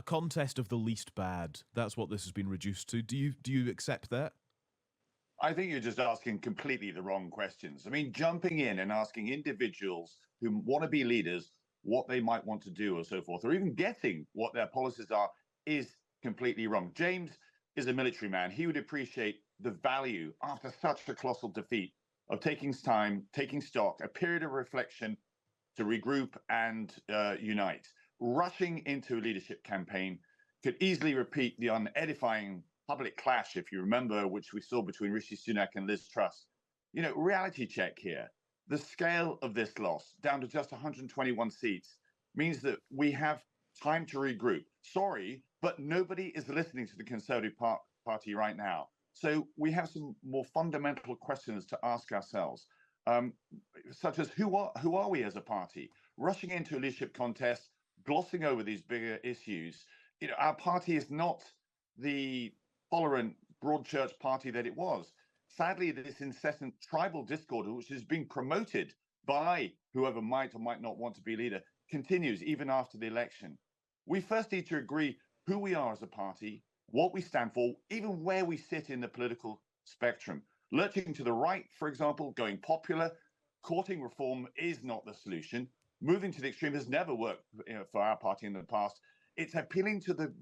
a contest of the least bad. That's what this has been reduced to. Do you accept that? I think you're just asking completely the wrong questions. I mean, jumping in and asking individuals who want to be leaders what they might want to do or so forth, or even guessing what their policies are, is completely wrong. James is a military man. He would appreciate the value after such a colossal defeat of taking time, taking stock, a period of reflection to regroup and unite. Rushing into a leadership campaign could easily repeat the unedifying public clash, if you remember, which we saw between Rishi Sunak and Liz Truss. You know, reality check here. The scale of this loss, down to just 121 seats, means that we have time to regroup. Sorry, but nobody is listening to the Conservative Party right now. So we have some more fundamental questions to ask ourselves, such as who are we as a party? Rushing into a leadership contest, glossing over these bigger issues. You know, our party is not the tolerant broad church party that it was. Sadly, this incessant tribal discord, which is being promoted by whoever might or might not want to be leader, continues even after the election. We first need to agree who we are as a party, what we stand for, even where we sit in the political spectrum. Lurching to the right, for example, going popular, courting reform is not the solution. Moving to the extreme has never worked for our party in the past. It's appealing to the,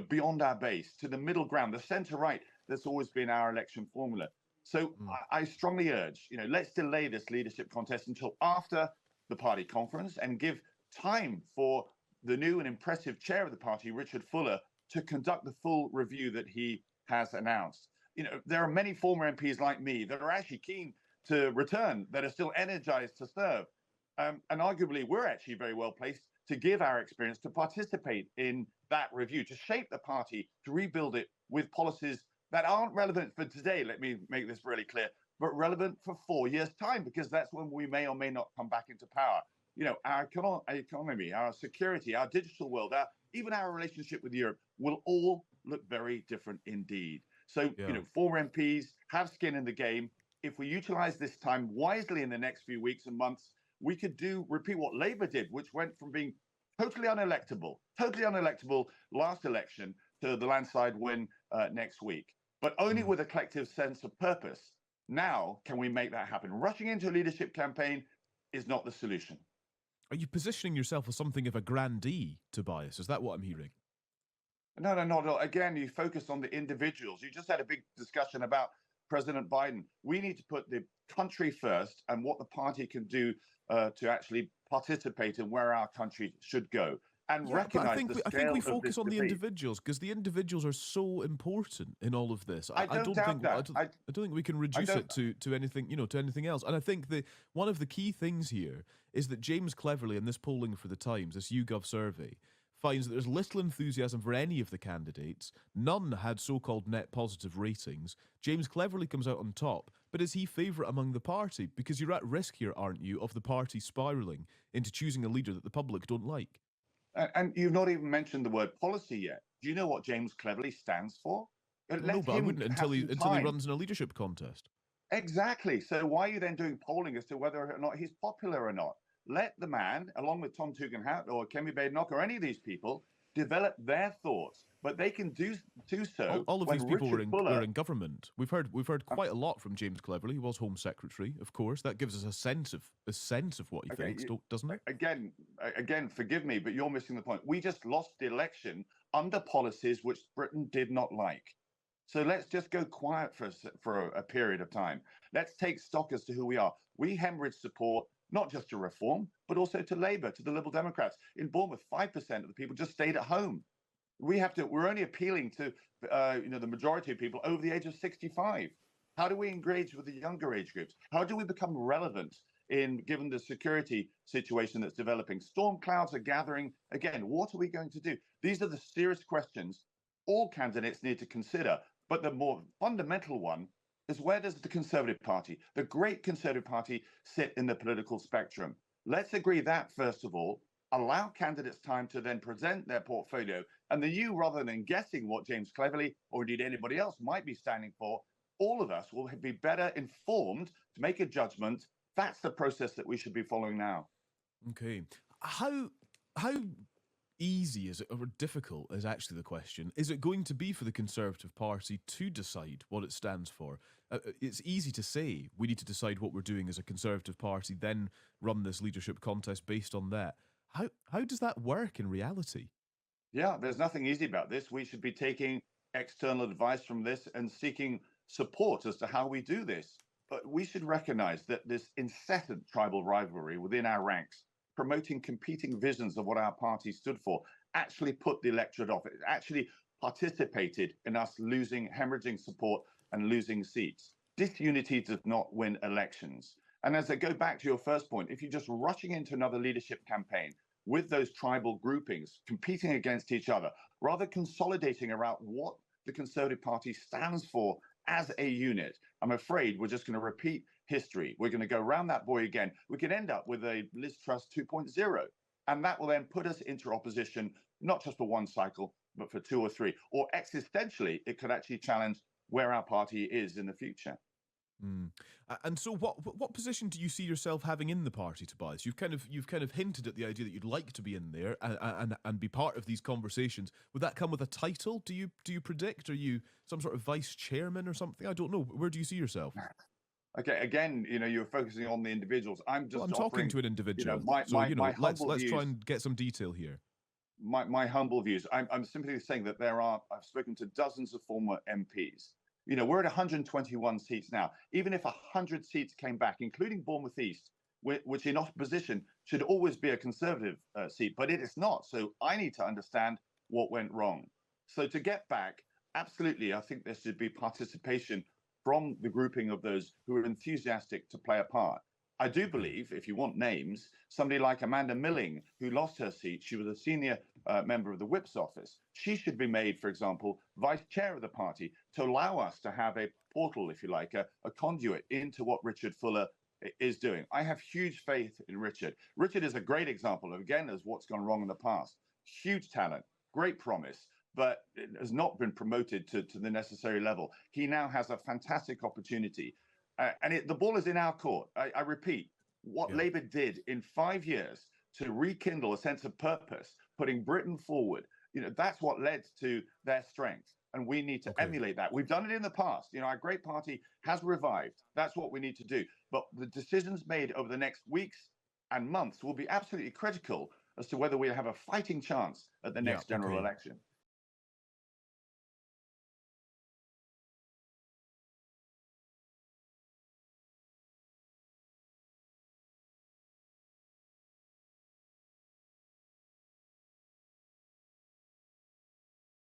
beyond our base, to the middle ground, the center right. That's always been our election formula. So I strongly urge, let's delay this leadership contest until after the party conference and give time for the new and impressive chair of the party, Richard Fuller, to conduct the full review that he has announced. There are many former MPs like me that are actually keen to return, that are still energized to serve. And arguably, we're actually very well placed to give our experience, to participate in that review, to shape the party, to rebuild it with policies that aren't relevant for today, let me make this really clear, but relevant for 4 years' time, because that's when we may or may not come back into power. Our economy, our security, our digital world, even our relationship with Europe will all look very different indeed. So, former MPs have skin in the game. If we utilize this time wisely in the next few weeks and months, we could repeat what Labour did, which went from being totally unelectable last election to the landslide win next week, but only with a collective sense of purpose. Now, can we make that happen? Rushing into a leadership campaign is not the solution. Are you positioning yourself as something of a grandee, Tobias? Is that what I'm hearing? No, not at all. Again, you focus on the individuals. You just had a big discussion about President Biden. We need to put the country first and what the party can do to actually participate in where our country should go. And recognize I think we focus on the individuals, because the individuals are so important in all of this. I don't think we can reduce it to anything, to anything else. And I think one of the key things here is that James Cleverly, in this polling for the Times, this YouGov survey, finds that there's little enthusiasm for any of the candidates. None had so-called net positive ratings. James Cleverly comes out on top, but is he favourite among the party? Because you're at risk here, aren't you, of the party spiralling into choosing a leader that the public don't like. And you've not even mentioned the word policy yet. Do you know what James Cleverly stands for? No, but I wouldn't until he runs in a leadership contest. Exactly. So why are you then doing polling as to whether or not he's popular or not? Let the man, along with Tom Tugendhat or Kemi Badenoch or any of these people, develop their thoughts, but they can do so. All of these people were in government. We've heard quite a lot from James Cleverly. He was Home Secretary, of course. That gives us a sense of what he thinks, doesn't it? Again, forgive me, but you're missing the point. We just lost the election under policies which Britain did not like. So let's just go quiet for a period of time. Let's take stock as to who we are. We hemorrhage support, not just to reform, but also to Labour, to the Liberal Democrats. In Bournemouth, 5% of the people just stayed at home. We're only appealing to, the majority of people over the age of 65. How do we engage with the younger age groups? How do we become relevant given the security situation that's developing? Storm clouds are gathering. Again, what are we going to do? These are the serious questions all candidates need to consider. But the more fundamental one is, where does the Conservative Party, the great Conservative Party, sit in the political spectrum? Let's agree that, first of all, allow candidates time to then present their portfolio, and rather than guessing what James Cleverly or indeed anybody else might be standing for, all of us will be better informed to make a judgment. That's the process that we should be following now. Okay. How easy is it, or difficult is actually the question. Is it going to be for the Conservative Party to decide what it stands for? It's easy to say we need to decide what we're doing as a Conservative Party, then run this leadership contest based on that. How does that work in reality? Yeah, there's nothing easy about this. We should be taking external advice from this and seeking support as to how we do this. But we should recognize that this incessant tribal rivalry within our ranks, promoting competing visions of what our party stood for, actually put the electorate off. It actually participated in us losing, hemorrhaging support and losing seats. Disunity does not win elections. And as I go back to your first point, if you're just rushing into another leadership campaign with those tribal groupings competing against each other, rather consolidating around what the Conservative Party stands for as a unit, I'm afraid we're just going to repeat history. We're going to go around that buoy again. We could end up with a Liz Truss 2.0, and that will then put us into opposition, not just for one cycle, but for two or three. Or existentially, it could actually challenge where our party is in the future. Mm. And so, what position do you see yourself having in the party, Tobias? You've kind of hinted at the idea that you'd like to be in there and be part of these conversations. Would that come with a title? Do you predict? Are you some sort of vice chairman or something? I don't know. Where do you see yourself? Okay, again, you're focusing on the individuals. I'm talking to an individual. Let's try and get some detail here. My humble views. I'm simply saying that I've spoken to dozens of former MPs. We're at 121 seats now. Even if 100 seats came back, including Bournemouth East, which in opposition should always be a Conservative seat, but it is not. So I need to understand what went wrong. So to get back, absolutely, I think there should be participation from the grouping of those who are enthusiastic to play a part. I do believe, if you want names, somebody like Amanda Milling, who lost her seat, she was a senior member of the Whip's office. She should be made, for example, vice chair of the party to allow us to have a portal, if you like, a conduit into what Richard Fuller is doing. I have huge faith in Richard. Richard is a great example of, again, as what's gone wrong in the past. Huge talent, great promise, but it has not been promoted to the necessary level. He now has a fantastic opportunity. And the ball is in our court. I repeat, what Labour did in 5 years to rekindle a sense of purpose, putting Britain forward, that's what led to their strength. And we need to emulate that. We've done it in the past. Our great party has revived. That's what we need to do. But the decisions made over the next weeks and months will be absolutely critical as to whether we have a fighting chance at the next general election.